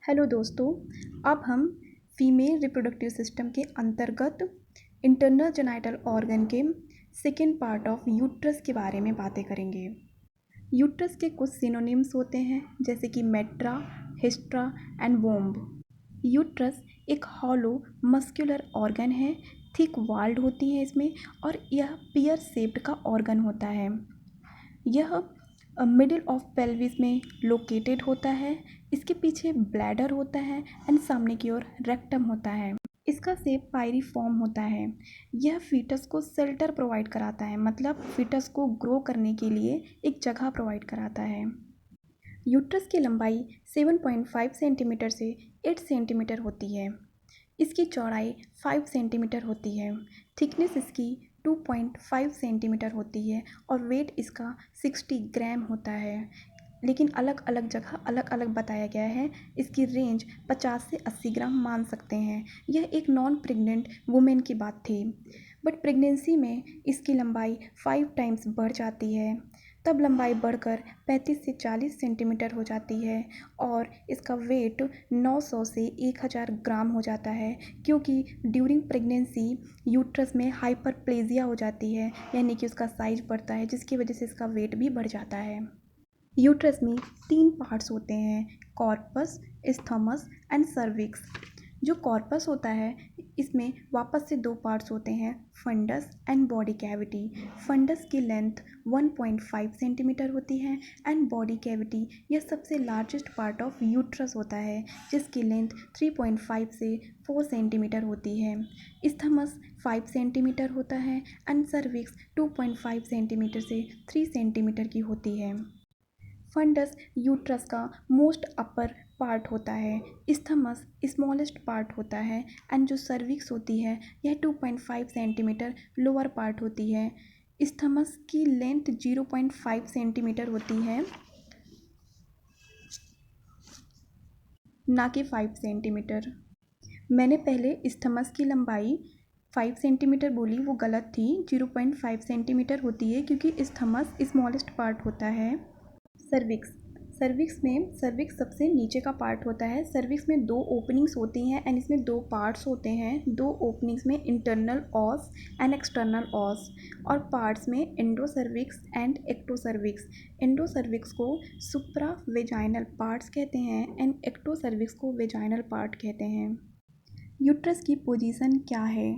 Hello दोस्तों। अब हम फीमेल रिप्रोडक्टिव सिस्टम के अंतर्गत इंटरनल जेनाइटल ऑर्गन के सेकेंड पार्ट ऑफ यूट्रस के बारे में बातें करेंगे। यूट्रस के कुछ सिनोनिम्स होते हैं जैसे कि मेट्रा, हिस्ट्रा एंड वोम्ब। यूट्रस एक हॉलो मस्कुलर ऑर्गन है, थिक वाल्ड होती है इसमें और यह पियर शेप्ड का ऑर्गन होता है। यह मिडिल ऑफ पेल्विस में लोकेटेड होता है। इसके पीछे ब्लैडर होता है एंड सामने की ओर रेक्टम होता है। इसका शेप पायरिफॉर्म होता है। यह फीटस को शेल्टर प्रोवाइड कराता है, मतलब फीटस को ग्रो करने के लिए एक जगह प्रोवाइड कराता है। यूट्रस की लंबाई 7.5 सेंटीमीटर से 8 सेंटीमीटर होती है। इसकी चौड़ाई 5 सेंटीमीटर होती है। थिकनेस इसकी 2.5 सेंटीमीटर होती है और वेट इसका 60 ग्राम होता है। लेकिन अलग अलग जगह अलग अलग बताया गया है। इसकी रेंज 50 से 80 ग्राम मान सकते हैं। यह एक नॉन प्रेग्नेंट वुमेन की बात थी, बट प्रेगनेंसी में इसकी लंबाई 5 टाइम्स बढ़ जाती है। तब लंबाई बढ़कर 35 से 40 सेंटीमीटर हो जाती है और इसका वेट 900 से 1000 ग्राम हो जाता है, क्योंकि ड्यूरिंग प्रेगनेंसी यूट्रस में हाइपरप्लेजिया हो जाती है, यानी कि उसका साइज बढ़ता है, जिसकी वजह से इसका वेट भी बढ़ जाता है। यूट्रस में 3 पार्ट्स होते हैं, कॉर्पस, इस्थमस एंड सर्विक्स। जो कॉर्पस होता है इसमें वापस से 2 पार्ट्स होते हैं, fundus and body cavity. Fundus की लेंथ 1.5 सेंटीमीटर होती है एंड बॉडी कैविटी यह सबसे लार्जेस्ट पार्ट ऑफ यूट्रस होता है, जिसकी लेंथ 3.5 से 4 सेंटीमीटर होती है। इस्थमस 5 सेंटीमीटर होता है एंड सर्विक्स 2.5 सेंटीमीटर से 3 सेंटीमीटर की होती है। फंडस यूट्रस का मोस्ट अपर पार्ट होता है, इस्थमस स्मॉलेस्ट पार्ट होता है एंड जो सर्विक्स होती है यह 2.5 सेंटीमीटर लोअर पार्ट होती है। इस्थमस की लेंथ 0.5 सेंटीमीटर होती है, ना कि 5 सेंटीमीटर। मैंने इस्थमस की लंबाई 5 सेंटीमीटर बोली, वो गलत थी। 0.5 सेंटीमीटर होती है क्योंकि इस्थमस स्मॉलेस्ट पार्ट होता है। सर्विक्स सबसे नीचे का पार्ट होता है। सर्विक्स में 2 ओपनिंग्स होती हैं एंड इसमें 2 पार्ट्स होते हैं। 2 ओपनिंग्स में इंटरनल ऑस एंड एक्सटर्नल ऑस, और पार्ट्स में एंडोसर्विक्स एंड एक्टोसर्विक्स। एंडोसर्विक्स को सुप्रा वेजाइनल पार्ट्स कहते हैं एंड एक्टोसर्विक्स को वेजाइनल पार्ट कहते हैं। यूट्रस की पोजीशन क्या है?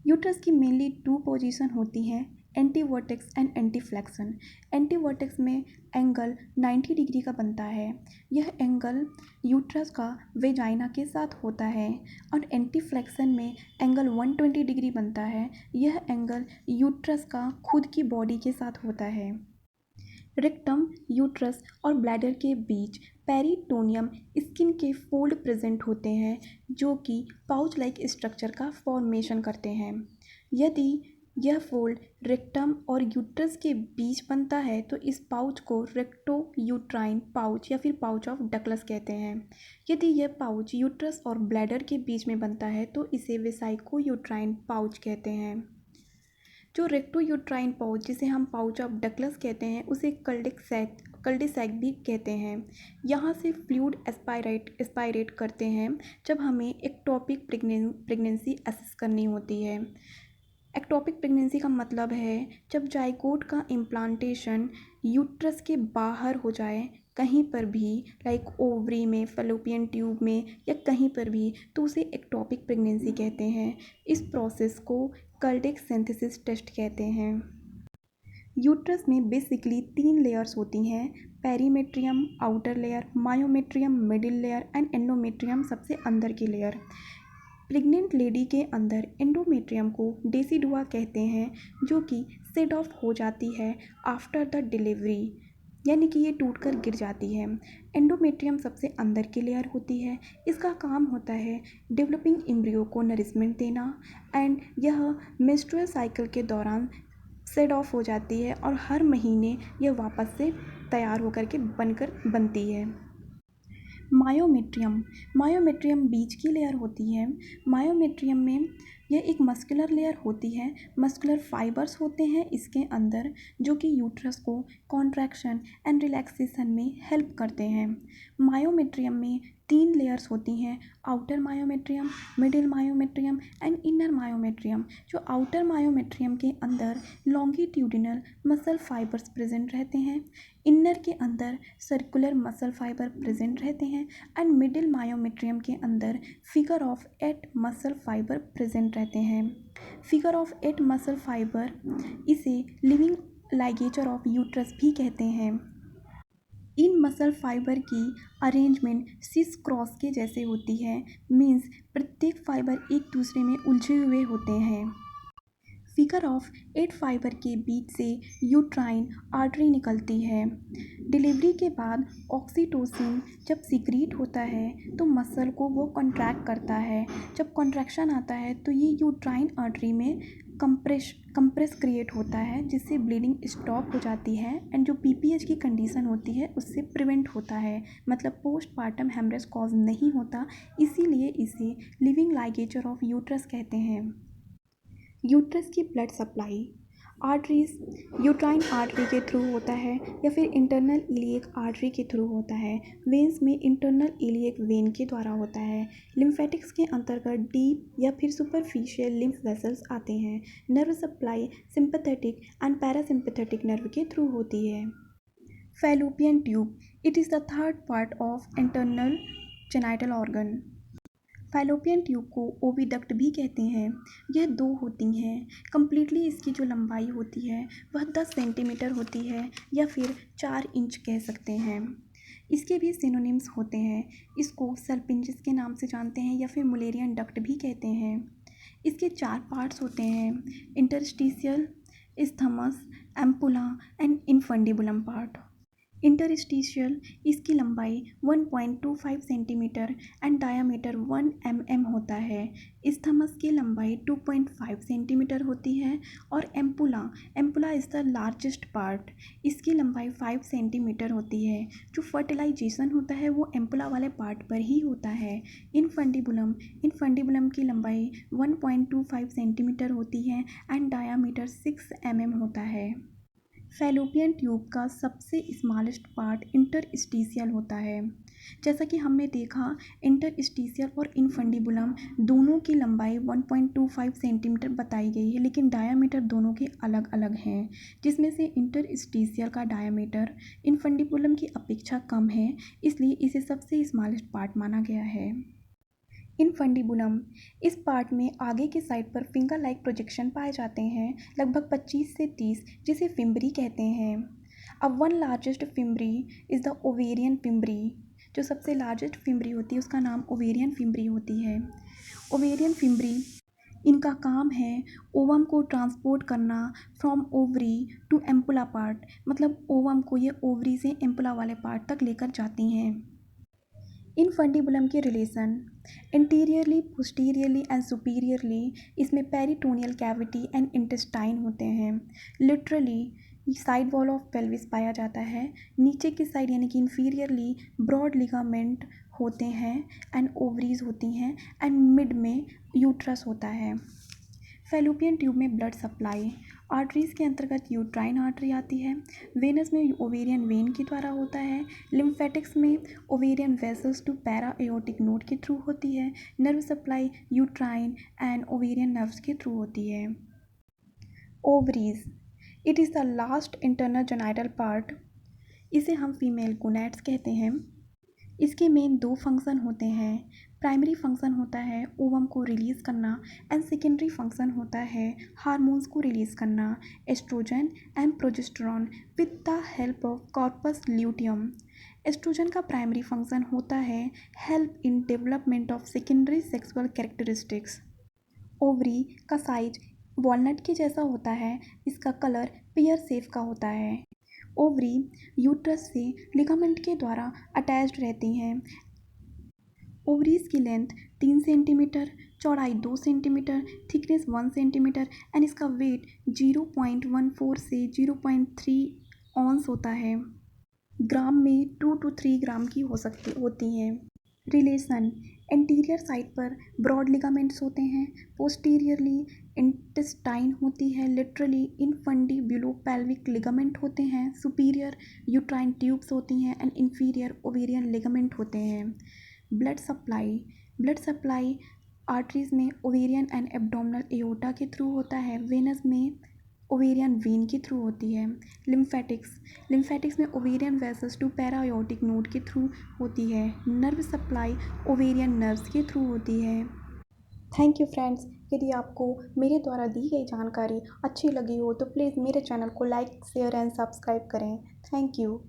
यूट्रस की मेनली 2 पोजीशन होती हैं, anti vertex and anti flexion. Anti vertex में एंगल 90 डिग्री का बनता है। यह एंगल यूट्रस का वेजाइना के साथ होता है, और एंटी फ्लेक्शन में एंगल 120 डिग्री बनता है। यह एंगल यूट्रस का खुद की बॉडी के साथ होता है। रेक्टम, यूट्रस और ब्लैडर के बीच पेरिटोनियम स्किन के फोल्ड प्रेजेंट होते हैं, जो कि पाउच लाइक स्ट्रक्चर का फॉर्मेशन करते हैं। यदि यह फोल्ड रेक्टम और यूट्रस के बीच बनता है तो इस पाउच को रेक्टो यूट्राइन पाउच या फिर पाउच ऑफ डगलस कहते हैं। यदि यह पाउच यूट्रस और ब्लैडर के बीच में बनता है तो इसे वेसाइको यूट्राइन पाउच कहते हैं। जो रेक्टो यूट्राइन पाउच, जिसे हम पाउच ऑफ डगलस कहते हैं, उसे कल्डेसैक भी कहते हैं। यहाँ से फ्लूइड एस्पायरेट करते हैं जब हमें एक्टोपिक प्रेगनेंसी असेस करनी होती है। एक्टोपिक प्रेगनेंसी का मतलब है जब जाइगोट का इम्प्लांटेशन यूट्रस के बाहर हो जाए, कहीं पर भी, लाइक ओवरी में, फैलोपियन ट्यूब में या कहीं पर भी, तो उसे एक्टोपिक प्रेगनेंसी कहते हैं। इस प्रोसेस को कर्डिक सिंथेसिस टेस्ट कहते हैं। यूट्रस में बेसिकली 3 लेयर्स होती हैं, perimetrium outer layer, myometrium middle layer and endometrium सबसे अंदर की लेयर। प्रेग्नेंट लेडी के अंदर एंडोमेट्रियम को डेसिडुआ कहते हैं, जो कि सेड ऑफ हो जाती है आफ्टर द डिलीवरी, यानी कि ये टूटकर गिर जाती है। एंडोमेट्रियम सबसे अंदर की लेयर होती है। इसका काम होता है डेवलपिंग एम्ब्रियो को नरिशमेंट देना, एंड यह मेंस्ट्रुअल साइकिल के दौरान सेड ऑफ हो जाती है और हर महीने यह वापस से तैयार होकर के बनती है। मायोमेट्रियम बीच की लेयर होती है। मायोमेट्रियम में यह एक मस्कुलर लेयर होती है, मस्कुलर फाइबर्स होते हैं इसके अंदर जो कि यूट्रस को कॉन्ट्रैक्शन एंड रिलैक्सेशन में हेल्प करते हैं। मायोमेट्रियम में 3 लेयर्स होती हैं, outer myometrium, middle myometrium and inner myometrium. जो आउटर मायोमेट्रियम के अंदर लॉन्गिट्यूडिनल मसल फाइबर्स प्रेजेंट रहते हैं, इनर के अंदर सर्कुलर मसल फाइबर प्रेजेंट रहते हैं एंड मिडिल मायोमेट्रियम के अंदर figure of 8 muscle fibre present रहते हैं। फिगर ऑफ 8 मसल फाइबर इसे लिविंग लाइगेचर ऑफ यूट्रस भी कहते हैं। इन मसल फाइबर की अरेंजमेंट सिस क्रॉस के जैसे होती है, मीन्स प्रत्येक फाइबर एक दूसरे में उलझे हुए होते हैं। फिगर ऑफ 8 फाइबर के बीच से यूट्राइन आर्टरी निकलती है। डिलीवरी के बाद ऑक्सीटोसिन जब सीक्रेट होता है तो मसल को वो कॉन्ट्रैक्ट करता है। जब कॉन्ट्रैक्शन आता है तो ये यूट्राइन आर्टरी में कंप्रेस क्रिएट होता है जिससे ब्लीडिंग स्टॉप हो जाती है एंड जो पीपीएच की कंडीशन होती है उससे प्रिवेंट होता है, मतलब पोस्टपार्टम हेमरेज कॉज नहीं होता, इसीलिए इसे लिविंग लाइगेचर ऑफ यूट्रस कहते हैं। यूट्रस की blood supply arteries uterine artery के थ्रू होता है या फिर इंटरनल इलियक आर्टरी के थ्रू होता है। वेन्स में इंटरनल इलियक वेन के द्वारा होता है। लिम्फेटिक्स के अंतर्गत डीप या फिर सुपरफिशियल लिम्फ वेसल्स आते हैं। Nerve supply sympathetic and parasympathetic nerve के थ्रू होती है। Fallopian tube it is the third part of internal genital organ. Fallopian tube को ओविडक्ट भी कहते हैं। यह 2 होती हैं। कम्प्लीटली इसकी जो लंबाई होती है वह 10 सेंटीमीटर होती है या फिर 4 इंच कह सकते हैं। इसके भी सिनोनिम्स होते हैं। इसको सल्पिंजिस के नाम से जानते हैं या फिर मुलेरियन डक्ट भी कहते हैं। इसके 4 पार्ट्स होते हैं, interstitial, isthmus, ampulla and infundibulum part. Interstitial इसकी लंबाई 1.25 सेंटीमीटर एंड डायामीटर 1 mm होता है। इस्थमस की लंबाई 2.5 सेंटीमीटर होती है और ampulla is the largest part, इसकी लंबाई 5 सेंटीमीटर होती है। जो फर्टिलाइजेशन होता है वो एम्पुला वाले पार्ट पर ही होता है। इनफंडिबुलम की लंबाई 1.25 सेंटीमीटर होती है एंड डायामीटर 6 mm होता है। फैलोपियन ट्यूब का सबसे स्मॉलेस्ट पार्ट इंटरस्टिशियल होता है। जैसा कि हमने देखा इंटरस्टिशियल और इनफंडिबुलम दोनों की लंबाई 1.25 सेंटीमीटर बताई गई है, लेकिन डायामीटर दोनों के अलग अलग हैं, जिसमें से इंटरस्टिशियल का डायामीटर इनफंडिबुलम की अपेक्षा कम है, इसलिए इसे सबसे स्मॉलेस्ट पार्ट माना गया है। इनफंडिबुलम इस पार्ट में आगे के साइड पर फिंगर लाइक प्रोजेक्शन पाए जाते हैं, लगभग 25 से 30, जिसे फिम्बरी कहते हैं। अब one largest fimbriae is the ovarian fimbriae. जो सबसे लार्जेस्ट फिम्बरी होती है उसका नाम ओवेरियन फिम्बरी होती है। ओवेरियन फिम्बरी इनका काम है ओवम को ट्रांसपोर्ट करना from ovary to ampulla part, मतलब ओवम को ये ओवरी से एम्पुला वाले पार्ट तक लेकर जाती हैं। इनफंडिबुलम के relation interiorly, posteriorly and superiorly इसमें पेरिटोनियल कैविटी एंड इंटेस्टाइन होते हैं। Literally side wall of pelvis पाया जाता है। नीचे की साइड यानी कि इंफीरियरली ब्रॉड लिगामेंट होते हैं एंड ओवरीज होती हैं एंड मिड में यूट्रस होता है। फैलोपियन ट्यूब में ब्लड सप्लाई आर्टरीज़ के अंतर्गत यूट्राइन आर्टरी आती है। वेनस में ओवेरियन वेन के द्वारा होता है। लिम्फेटिक्स में ovarian vessels to para aortic node के थ्रू होती है। Nerve supply uterine and ovarian nerves के थ्रू होती है। Ovaries it is the last internal genital part. इसे हम फीमेल गोनैड्स कहते हैं। इसके मेन 2 फंक्शन होते हैं। प्राइमरी फंक्शन होता है ओवम को रिलीज़ करना एंड सेकेंडरी फंक्शन होता है हार्मोन्स को रिलीज़ करना, estrogen and progesterone with the help of corpus luteum. Estrogen का प्राइमरी फंक्शन होता है help in development of secondary sexual characteristics. Ovary का साइज वॉलनट के जैसा होता है। इसका कलर पेयर शेप का होता है। ओवरी यूट्रस से लिगामेंट के द्वारा अटैच्ड रहती हैं। ओवरीज की लेंथ 3 सेंटीमीटर, चौड़ाई 2 सेंटीमीटर, थिकनेस 1 सेंटीमीटर एंड इसका वेट 0.14 से 0.3 ऑन्स होता है। ग्राम में 2 to 3 ग्राम की होती हैं। रिलेशन एंटीरियर साइड पर ब्रॉड लिगामेंट्स होते हैं, पोस्टीरियरली इंटेस्टाइन होती है, लिटरली इनफंडी बिलो पेल्विक लिगामेंट होते हैं, सुपीरियर यूट्राइन ट्यूब्स होती हैं एंड इंफीरियर ओवेरियन लिगामेंट होते हैं। ब्लड सप्लाई आर्टरीज में ओवेरियन एंड एब्डोमिनल एओर्टा के थ्रू होता है, वेनस में ओवेरियन वेन के थ्रू होती है। लिम्फेटिक्स में ओवेरियन वेसल्स टू पैरायोटिक नोड के थ्रू होती है। नर्व सप्लाई ओवेरियन नर्व्स के थ्रू होती है। Thank you friends. यदि आपको मेरे द्वारा दी गई जानकारी अच्छी लगी हो तो प्लीज़ मेरे चैनल को लाइक शेयर एंड सब्सक्राइब करें। Thank you.